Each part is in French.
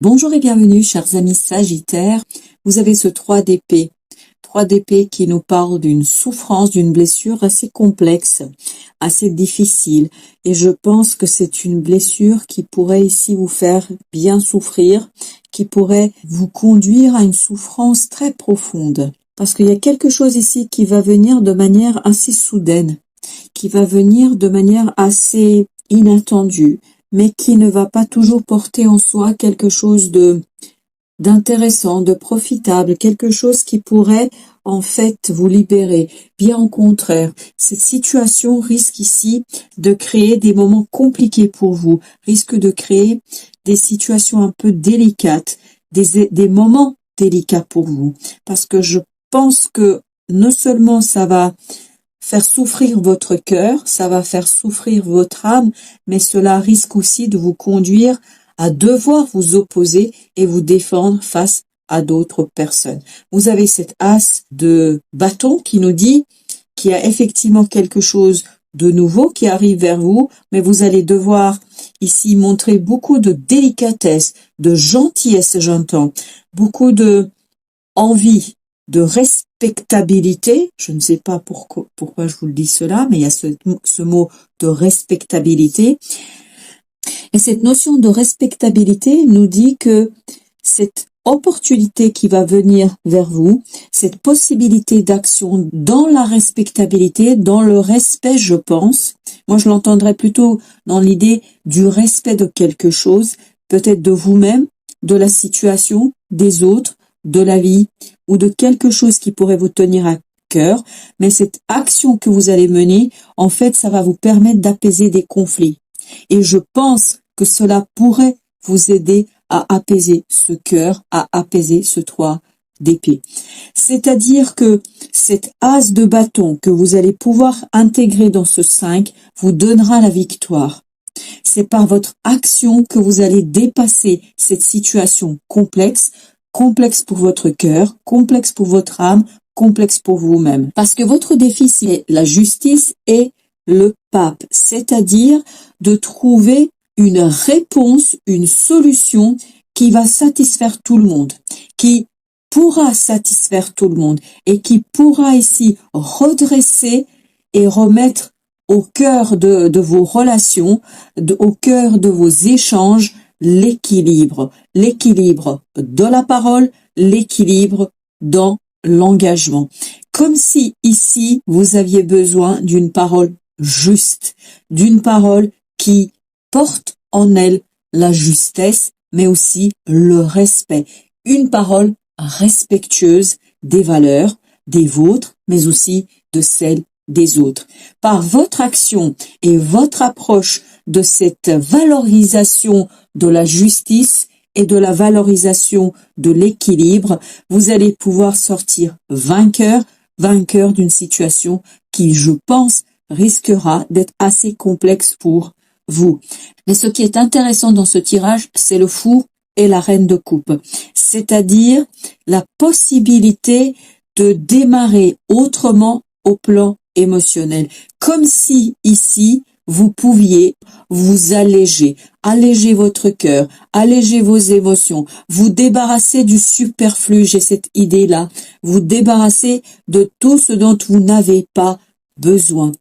Bonjour et bienvenue, chers amis Sagittaires. Vous avez ce 3 d'épée. 3 d'épée qui nous parle d'une souffrance, d'une blessure assez complexe, assez difficile. Et je pense que c'est une blessure qui pourrait ici vous faire bien souffrir, qui pourrait vous conduire à une souffrance très profonde. Parce qu'il y a quelque chose ici qui va venir de manière assez soudaine, qui va venir de manière assez inattendue, mais qui ne va pas toujours porter en soi quelque chose d'intéressant, de profitable, quelque chose qui pourrait en fait vous libérer. Bien au contraire, cette situation risque ici de créer des moments compliqués pour vous, risque de créer des situations un peu délicates, des moments délicats pour vous, parce que je pense que non seulement ça va faire souffrir votre cœur, ça va faire souffrir votre âme, mais cela risque aussi de vous conduire à devoir vous opposer et vous défendre face à d'autres personnes. Vous avez cet as de bâton qui nous dit qu'il y a effectivement quelque chose de nouveau qui arrive vers vous, mais vous allez devoir ici montrer beaucoup de délicatesse, de gentillesse, j'entends, beaucoup de envie, de respectabilité. Je ne sais pas pourquoi je vous le dis cela, mais il y a ce mot de respectabilité. Et cette notion de respectabilité nous dit que cette opportunité qui va venir vers vous, cette possibilité d'action dans la respectabilité, dans le respect, je pense. Moi, je l'entendrais plutôt dans l'idée du respect de quelque chose, peut-être de vous-même, de la situation, des autres, de la vie ou de quelque chose qui pourrait vous tenir à cœur. Mais cette action que vous allez mener, en fait, ça va vous permettre d'apaiser des conflits. Et je pense que cela pourrait vous aider à apaiser ce cœur, à apaiser ce 3 d'épée. C'est-à-dire que cet as de bâton que vous allez pouvoir intégrer dans ce 5 vous donnera la victoire. C'est par votre action que vous allez dépasser cette situation complexe, complexe pour votre cœur, complexe pour votre âme, complexe pour vous-même. Parce que votre défi, c'est la justice et le pape, c'est-à-dire de trouver une réponse, une solution qui va satisfaire tout le monde, qui pourra satisfaire tout le monde et qui pourra ici redresser et remettre au cœur de vos relations, au cœur de vos échanges, l'équilibre de la parole, l'équilibre dans l'engagement. Comme si ici, vous aviez besoin d'une parole juste, d'une parole qui porte en elle la justesse, mais aussi le respect. Une parole respectueuse des valeurs, des vôtres, mais aussi de celles des autres. Par votre action et votre approche de cette valorisation de la justice et de la valorisation de l'équilibre, vous allez pouvoir sortir vainqueur d'une situation qui, je pense, risquera d'être assez complexe pour vous. Mais ce qui est intéressant dans ce tirage, c'est le fou et la reine de coupe, c'est-à-dire la possibilité de démarrer autrement au plan émotionnel, comme si ici vous pouviez vous alléger votre cœur, alléger vos émotions, vous débarrasser du superflu, j'ai cette idée-là, vous débarrasser de tout ce dont vous n'avez pas besoin.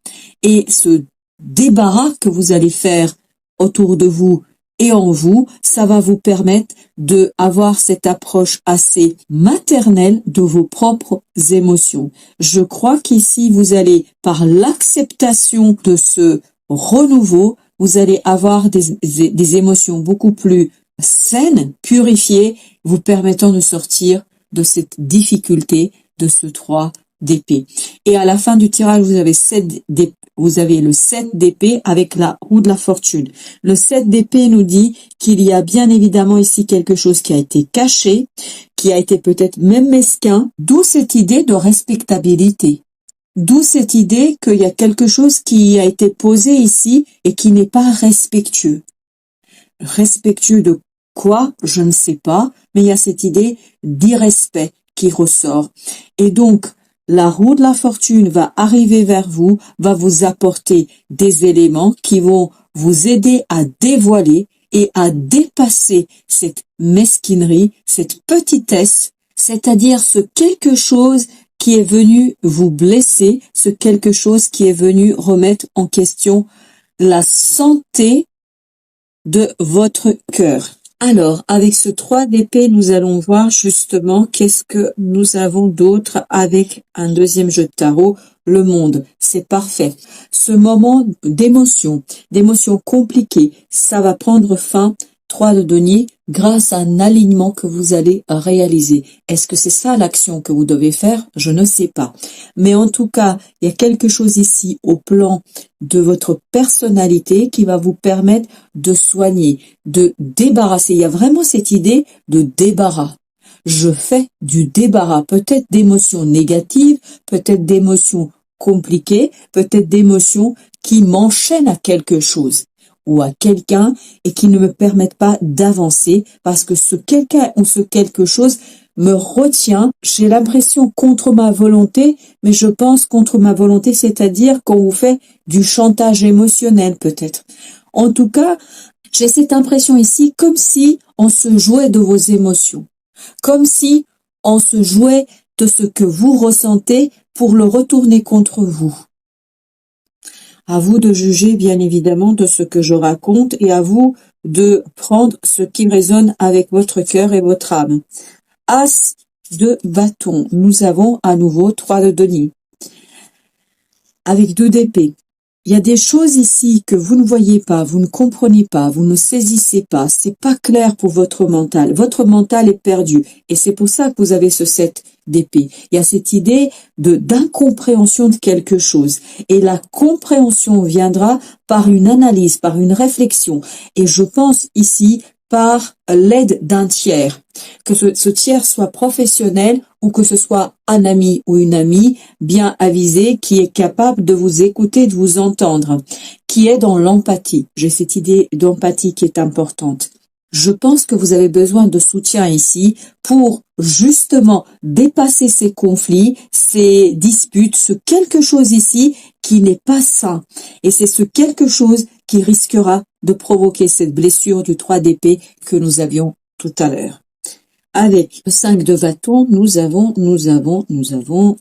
Et ce débarras que vous allez faire autour de vous et en vous, ça va vous permettre de avoir cette approche assez maternelle de vos propres émotions. Je crois qu'ici, vous allez, par l'acceptation de ce renouveau, vous allez avoir des émotions beaucoup plus saines, purifiées, vous permettant de sortir de cette difficulté de ce 3 d'épée. Et à la fin du tirage, vous avez le 7 d'épée avec la roue de la fortune. Le 7 d'épée nous dit qu'il y a bien évidemment ici quelque chose qui a été caché, qui a été peut-être même mesquin, d'où cette idée de respectabilité. D'où cette idée qu'il y a quelque chose qui a été posé ici et qui n'est pas respectueux. Respectueux de quoi? Je ne sais pas, mais il y a cette idée d'irrespect qui ressort. Et donc, la roue de la fortune va arriver vers vous, va vous apporter des éléments qui vont vous aider à dévoiler et à dépasser cette mesquinerie, cette petitesse, c'est-à-dire ce quelque chose qui est venu vous blesser, ce quelque chose qui est venu remettre en question la santé de votre cœur. Alors, avec ce 3 d'épée, nous allons voir justement qu'est-ce que nous avons d'autre avec un deuxième jeu de tarot, le monde. C'est parfait. Ce moment d'émotion compliquée, ça va prendre fin. 3 de denier, grâce à un alignement que vous allez réaliser. Est-ce que c'est ça l'action que vous devez faire? Je ne sais pas. Mais en tout cas, il y a quelque chose ici au plan de votre personnalité qui va vous permettre de soigner, de débarrasser. Il y a vraiment cette idée de débarras. Je fais du débarras, peut-être d'émotions négatives, peut-être d'émotions compliquées, peut-être d'émotions qui m'enchaînent à quelque chose ou à quelqu'un et qui ne me permettent pas d'avancer parce que ce quelqu'un ou ce quelque chose me retient. J'ai l'impression contre ma volonté, mais je pense contre ma volonté, c'est-à-dire qu'on vous fait du chantage émotionnel peut-être. En tout cas, j'ai cette impression ici comme si on se jouait de vos émotions, comme si on se jouait de ce que vous ressentez pour le retourner contre vous. À vous de juger, bien évidemment, de ce que je raconte et à vous de prendre ce qui résonne avec votre cœur et votre âme. As de bâton. Nous avons à nouveau 3 de denier. Avec 2 d'épée. Il y a des choses ici que vous ne voyez pas, vous ne comprenez pas, vous ne saisissez pas. C'est pas clair pour votre mental. Votre mental est perdu. Et c'est pour ça que vous avez ce 7 d'épée. Il y a cette idée d'incompréhension de quelque chose. Et la compréhension viendra par une analyse, par une réflexion. Et je pense ici par l'aide d'un tiers. Que ce tiers soit professionnel ou que ce soit un ami ou une amie bien avisé qui est capable de vous écouter, de vous entendre, qui est dans l'empathie. J'ai cette idée d'empathie qui est importante. Je pense que vous avez besoin de soutien ici pour justement dépasser ces conflits, ces disputes, ce quelque chose ici qui n'est pas sain. Et c'est ce quelque chose qui risquera de provoquer cette blessure du 3 d'épée que nous avions tout à l'heure. Avec le 5 de bâton, nous avons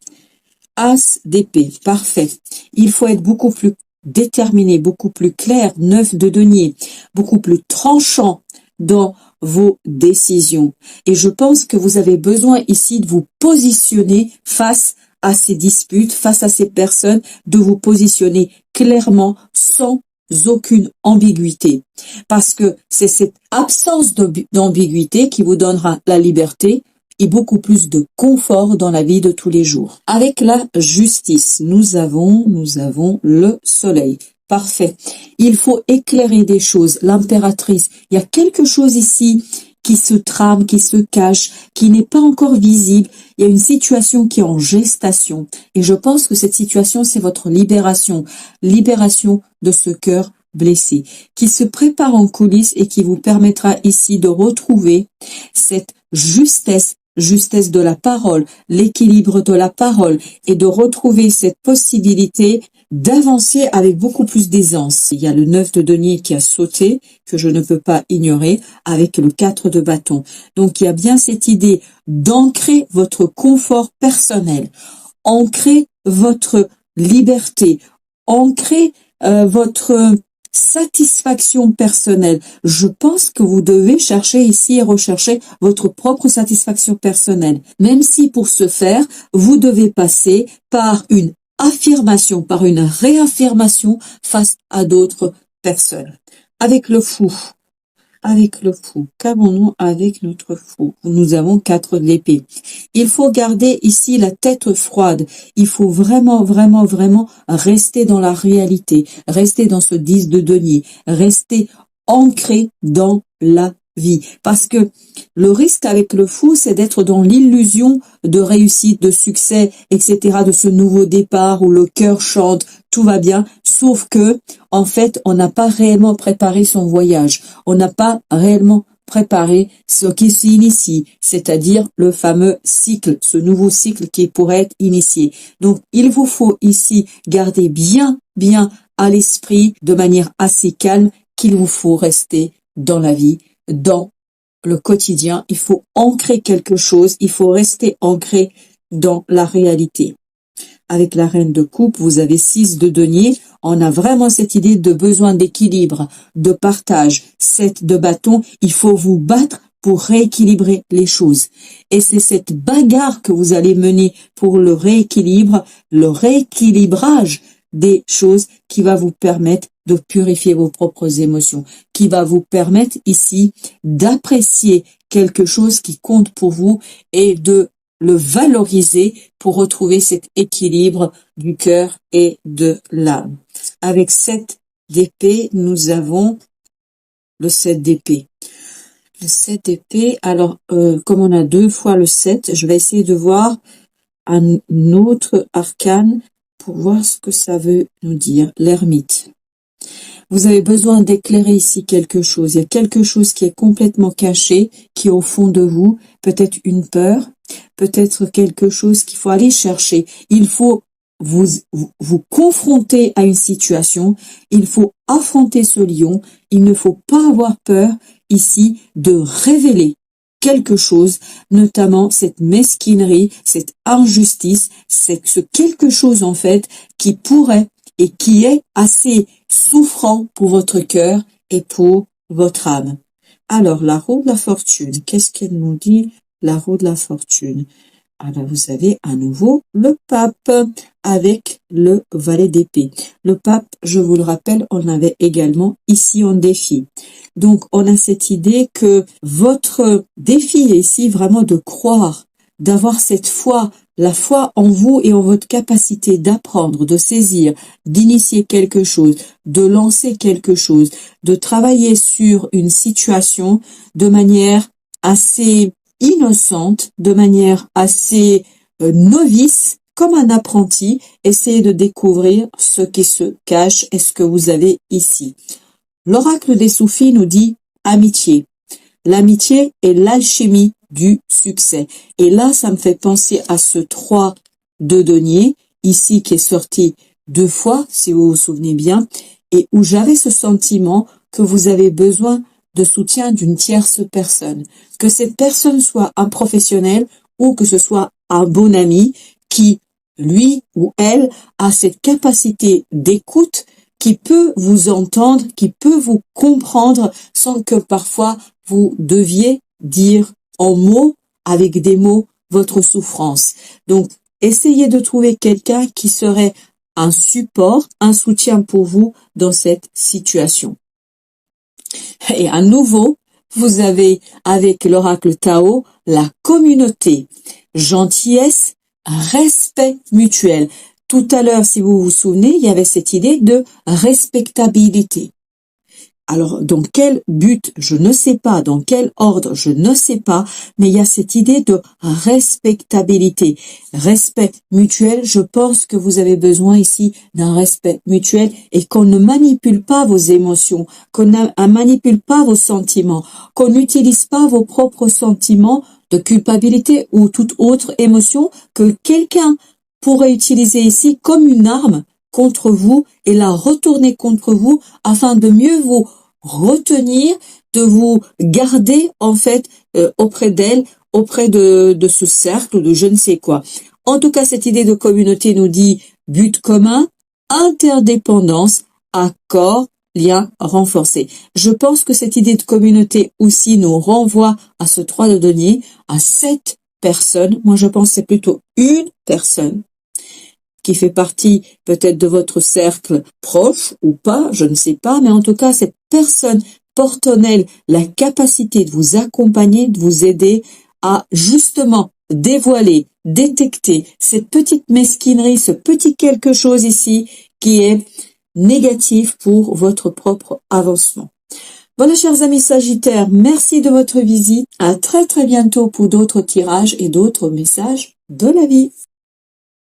As d'épée. Parfait. Il faut être beaucoup plus déterminé, beaucoup plus clair, 9 de denier, beaucoup plus tranchant dans vos décisions. Et je pense que vous avez besoin ici de vous positionner face à ces disputes, face à ces personnes, de vous positionner clairement sans aucune ambiguïté. Parce que c'est cette absence d'ambiguïté qui vous donnera la liberté et beaucoup plus de confort dans la vie de tous les jours. Avec la justice, nous avons le soleil. Parfait. Il faut éclairer des choses. L'impératrice, il y a quelque chose ici qui se trame, qui se cache, qui n'est pas encore visible. Il y a une situation qui est en gestation. Et je pense que cette situation, c'est votre libération. Libération de ce cœur blessé, qui se prépare en coulisses et qui vous permettra ici de retrouver cette justesse de la parole, l'équilibre de la parole et de retrouver cette possibilité d'avancer avec beaucoup plus d'aisance. Il y a le 9 de denier qui a sauté, que je ne peux pas ignorer, avec le 4 de bâton. Donc il y a bien cette idée d'ancrer votre confort personnel, ancrer votre liberté, ancrer votre satisfaction personnelle. Je pense que vous devez chercher ici et rechercher votre propre satisfaction personnelle. Même si pour ce faire, vous devez passer par une affirmation, par une réaffirmation face à d'autres personnes. Avec le fou. Qu'avons-nous avec notre fou? Nous avons 4 de l'épée. Il faut garder ici la tête froide. Il faut vraiment rester dans la réalité, rester dans ce 10 de denier, rester ancré dans la vie. Parce que le risque avec le fou, c'est d'être dans l'illusion de réussite, de succès, etc., de ce nouveau départ où le cœur chante, tout va bien, sauf que, en fait, on n'a pas réellement préparé son voyage. On n'a pas réellement préparé ce qui s'initie, c'est-à-dire le fameux cycle, ce nouveau cycle qui pourrait être initié. Donc, il vous faut ici garder bien à l'esprit, de manière assez calme, qu'il vous faut rester dans la vie, dans le quotidien. Il faut ancrer quelque chose, il faut rester ancré dans la réalité. Avec la reine de coupe, vous avez 6 de denier. On a vraiment cette idée de besoin d'équilibre, de partage. 7 de bâton, il faut vous battre pour rééquilibrer les choses. Et c'est cette bagarre que vous allez mener pour le rééquilibre, le rééquilibrage des choses qui va vous permettre de purifier vos propres émotions, qui va vous permettre ici d'apprécier quelque chose qui compte pour vous et de le valoriser pour retrouver cet équilibre du cœur et de l'âme. Avec 7 d'épée, nous avons le 7 d'épée. Le 7 d'épée, alors comme on a 2 fois le 7, je vais essayer de voir un autre arcane pour voir ce que ça veut nous dire. L'ermite. Vous avez besoin d'éclairer ici quelque chose. Il y a quelque chose qui est complètement caché, qui est au fond de vous. Peut-être une peur, peut-être quelque chose qu'il faut aller chercher. Il faut vous confronter à une situation. Il faut affronter ce lion. Il ne faut pas avoir peur ici de révéler quelque chose, notamment cette mesquinerie, cette injustice, c'est ce quelque chose en fait qui pourrait et qui est assez souffrant pour votre cœur et pour votre âme. Alors, la roue de la fortune, qu'est-ce qu'elle nous dit, la roue de la fortune? Alors, vous avez à nouveau le pape avec le valet d'épée. Le pape, je vous le rappelle, on l'avait également ici en défi. Donc, on a cette idée que votre défi est ici vraiment de croire, d'avoir cette foi, la foi en vous et en votre capacité d'apprendre, de saisir, d'initier quelque chose, de lancer quelque chose, de travailler sur une situation de manière assez innocente, de manière assez novice, comme un apprenti, essayez de découvrir ce qui se cache et ce que vous avez ici. L'oracle des soufis nous dit amitié. L'amitié est l'alchimie du succès. Et là, ça me fait penser à ce 3 de denier, ici qui est sorti 2 fois, si vous vous souvenez bien, et où j'avais ce sentiment que vous avez besoin de soutien d'une tierce personne. Que cette personne soit un professionnel ou que ce soit un bon ami qui, lui ou elle, a cette capacité d'écoute, qui peut vous entendre, qui peut vous comprendre sans que parfois vous deviez dire en mots, avec des mots, votre souffrance. Donc, essayez de trouver quelqu'un qui serait un support, un soutien pour vous dans cette situation. Et à nouveau, vous avez avec l'oracle Tao la communauté, gentillesse, respect mutuel. Tout à l'heure, si vous vous souvenez, il y avait cette idée de respectabilité. Alors, dans quel but, je ne sais pas, dans quel ordre, je ne sais pas, mais il y a cette idée de respectabilité. Respect mutuel, je pense que vous avez besoin ici d'un respect mutuel et qu'on ne manipule pas vos émotions, qu'on ne manipule pas vos sentiments, qu'on n'utilise pas vos propres sentiments de culpabilité ou toute autre émotion que quelqu'un pourrait utiliser ici comme une arme contre vous et la retourner contre vous afin de mieux vous retenir, de vous garder en fait auprès d'elle, auprès de ce cercle de je ne sais quoi. En tout cas, cette idée de communauté nous dit but commun, interdépendance, accord, lien renforcé. Je pense que cette idée de communauté aussi nous renvoie à ce 3 de denier, à 7 personnes. Moi, je pense que c'est plutôt une personne qui fait partie peut-être de votre cercle proche ou pas, je ne sais pas, mais en tout cas, cette personne porte en elle la capacité de vous accompagner, de vous aider à justement dévoiler, détecter cette petite mesquinerie, ce petit quelque chose ici qui est négatif pour votre propre avancement. Voilà, chers amis Sagittaires, merci de votre visite. À très très bientôt pour d'autres tirages et d'autres messages de la vie.